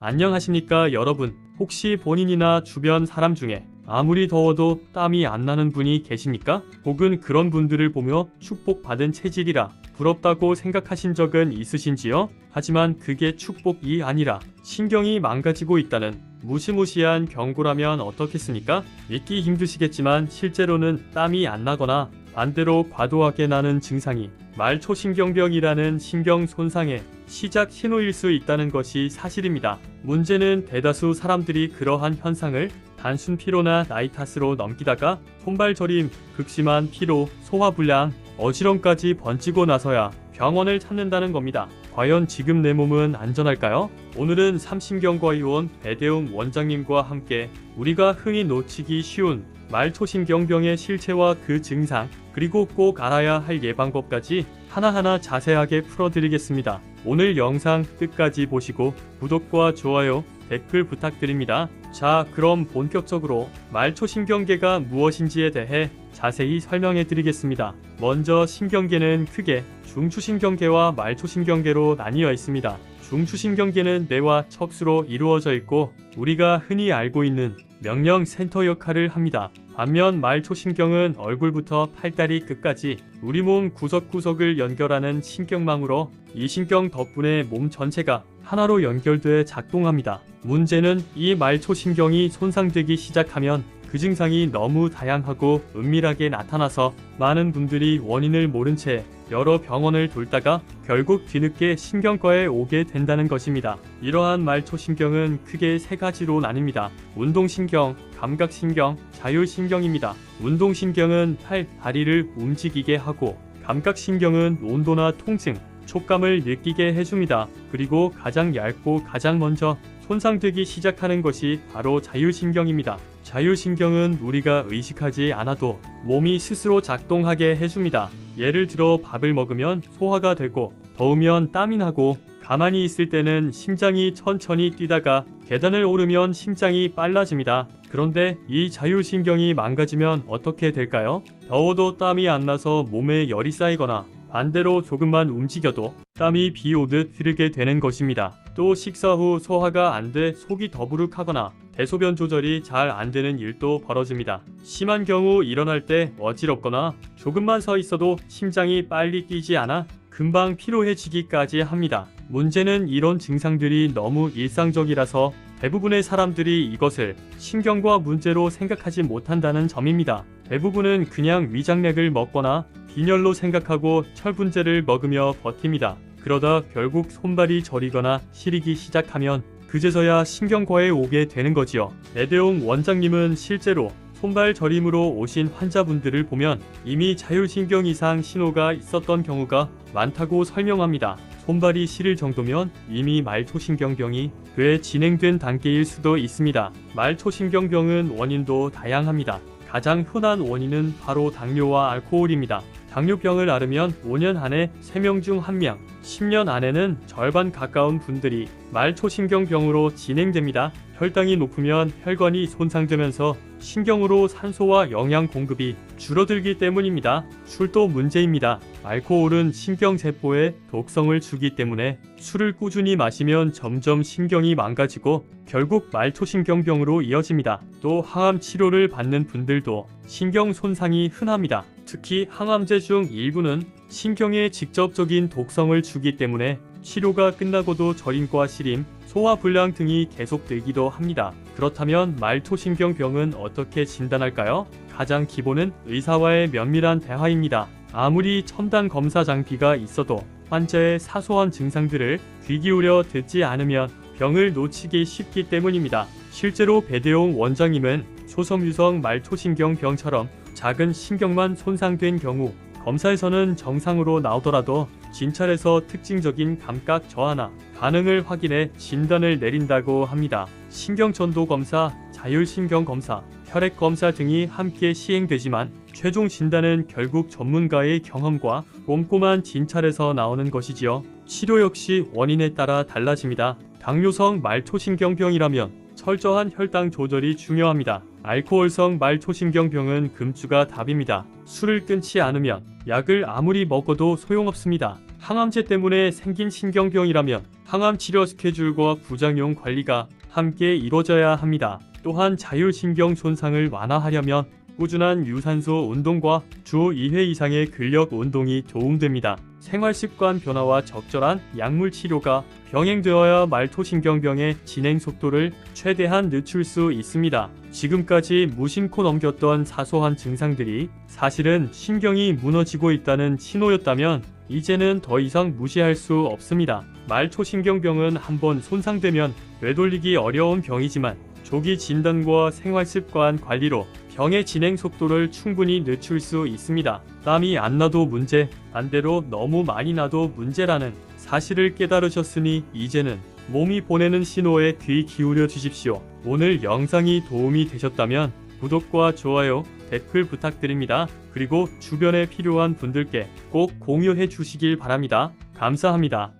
안녕하십니까 여러분. 혹시 본인이나 주변 사람 중에 아무리 더워도 땀이 안 나는 분이 계십니까? 혹은 그런 분들을 보며 축복받은 체질이라 부럽다고 생각하신 적은 있으신지요? 하지만 그게 축복이 아니라 신경이 망가지고 있다는 무시무시한 경고라면 어떻겠습니까? 믿기 힘드시겠지만 실제로는 땀이 안 나거나 반대로 과도하게 나는 증상이 말초신경병이라는 신경 손상의 시작 신호일 수 있다는 것이 사실입니다. 문제는 대다수 사람들이 그러한 현상을 단순 피로나 나이 탓으로 넘기다가 손발 저림, 극심한 피로, 소화불량, 어지럼까지 번지고 나서야 병원을 찾는다는 겁니다. 과연 지금 내 몸은 안전할까요? 오늘은 삼신경과의원 배대웅 원장님과 함께 우리가 흔히 놓치기 쉬운 말초신경병의 실체와 그 증상, 그리고 꼭 알아야 할 예방법까지 하나하나 자세하게 풀어드리겠습니다. 오늘 영상 끝까지 보시고 구독과 좋아요, 댓글 부탁드립니다. 자, 그럼 본격적으로 말초신경계가 무엇인지에 대해 자세히 설명해 드리겠습니다. 먼저 신경계는 크게 중추신경계와 말초신경계로 나뉘어 있습니다. 중추신경계는 뇌와 척수로 이루어져 있고 우리가 흔히 알고 있는 명령 센터 역할을 합니다. 반면 말초신경은 얼굴부터 팔다리 끝까지 우리 몸 구석구석을 연결하는 신경망으로 이 신경 덕분에 몸 전체가 하나로 연결돼 작동합니다. 문제는 이 말초신경이 손상되기 시작하면 그 증상이 너무 다양하고 은밀하게 나타나서 많은 분들이 원인을 모른 채 여러 병원을 돌다가 결국 뒤늦게 신경과에 오게 된다는 것입니다. 이러한 말초신경은 크게 세 가지로 나뉩니다. 운동신경, 감각신경, 자율신경입니다. 운동신경은 팔, 다리를 움직이게 하고 감각신경은 온도나 통증, 촉감을 느끼게 해줍니다. 그리고 가장 얇고 가장 먼저 손상되기 시작하는 것이 바로 자율신경입니다. 자율신경은 우리가 의식하지 않아도 몸이 스스로 작동하게 해줍니다. 예를 들어 밥을 먹으면 소화가 되고 더우면 땀이 나고 가만히 있을 때는 심장이 천천히 뛰다가 계단을 오르면 심장이 빨라집니다. 그런데 이 자율신경이 망가지면 어떻게 될까요? 더워도 땀이 안 나서 몸에 열이 쌓이거나 반대로 조금만 움직여도 땀이 비 오듯 흐르게 되는 것입니다. 또 식사 후 소화가 안 돼 속이 더부룩하거나 대소변 조절이 잘 안 되는 일도 벌어집니다. 심한 경우 일어날 때 어지럽거나 조금만 서 있어도 심장이 빨리 뛰지 않아 금방 피로해지기까지 합니다. 문제는 이런 증상들이 너무 일상적이라서 대부분의 사람들이 이것을 신경과 문제로 생각하지 못한다는 점입니다. 대부분은 그냥 위장약을 먹거나 빈혈로 생각하고 철분제를 먹으며 버팁니다. 그러다 결국 손발이 저리거나 시리기 시작하면 그제서야 신경과에 오게 되는 거지요. 배대웅 원장님은 실제로 손발 저림으로 오신 환자분들을 보면 이미 자율신경 이상 신호가 있었던 경우가 많다고 설명합니다. 손발이 시릴 정도면 이미 말초신경병이 꽤 진행된 단계일 수도 있습니다. 말초신경병은 원인도 다양합니다. 가장 흔한 원인은 바로 당뇨와 알코올입니다. 당뇨병을 앓으면 5년 안에 3명 중 1명, 10년 안에는 절반 가까운 분들이 말초신경병으로 진행됩니다. 혈당이 높으면 혈관이 손상되면서 신경으로 산소와 영양 공급이 줄어들기 때문입니다. 술도 문제입니다. 알코올은 신경세포에 독성을 주기 때문에 술을 꾸준히 마시면 점점 신경이 망가지고 결국 말초신경병으로 이어집니다. 또 항암 치료를 받는 분들도 신경 손상이 흔합니다. 특히 항암제 중 일부는 신경에 직접적인 독성을 주기 때문에 치료가 끝나고도 저림과 시림, 소화불량 등이 계속되기도 합니다. 그렇다면 말초신경병은 어떻게 진단할까요? 가장 기본은 의사와의 면밀한 대화입니다. 아무리 첨단 검사 장비가 있어도 환자의 사소한 증상들을 귀 기울여 듣지 않으면 병을 놓치기 쉽기 때문입니다. 실제로 배대웅 원장님은 초섬유성 말초신경병처럼 작은 신경만 손상된 경우 검사에서는 정상으로 나오더라도 진찰에서 특징적인 감각 저하나 반응을 확인해 진단을 내린다고 합니다. 신경전도 검사, 자율신경 검사, 혈액 검사 등이 함께 시행되지만 최종 진단은 결국 전문가의 경험과 꼼꼼한 진찰에서 나오는 것이지요. 치료 역시 원인에 따라 달라집니다. 당뇨성 말초신경병이라면 철저한 혈당 조절이 중요합니다. 알코올성 말초신경병은 금주가 답입니다. 술을 끊지 않으면 약을 아무리 먹어도 소용없습니다. 항암제 때문에 생긴 신경병이라면 항암 치료 스케줄과 부작용 관리가 함께 이루어져야 합니다. 또한 자율신경 손상을 완화하려면 꾸준한 유산소 운동과 주 2회 이상의 근력 운동이 도움됩니다. 생활습관 변화와 적절한 약물 치료가 병행되어야 말토신경병의 진행 속도를 최대한 늦출 수 있습니다. 지금까지 무심코 넘겼던 사소한 증상들이 사실은 신경이 무너지고 있다는 신호였다면 이제는 더 이상 무시할 수 없습니다. 말초신경병은 한번 손상되면 되돌리기 어려운 병이지만 조기 진단과 생활습관 관리로 병의 진행 속도를 충분히 늦출 수 있습니다. 땀이 안 나도 문제, 반대로 너무 많이 나도 문제라는 사실을 깨달으셨으니 이제는 몸이 보내는 신호에 귀 기울여 주십시오. 오늘 영상이 도움이 되셨다면 구독과 좋아요, 댓글 부탁드립니다. 그리고 주변에 필요한 분들께 꼭 공유해 주시길 바랍니다. 감사합니다.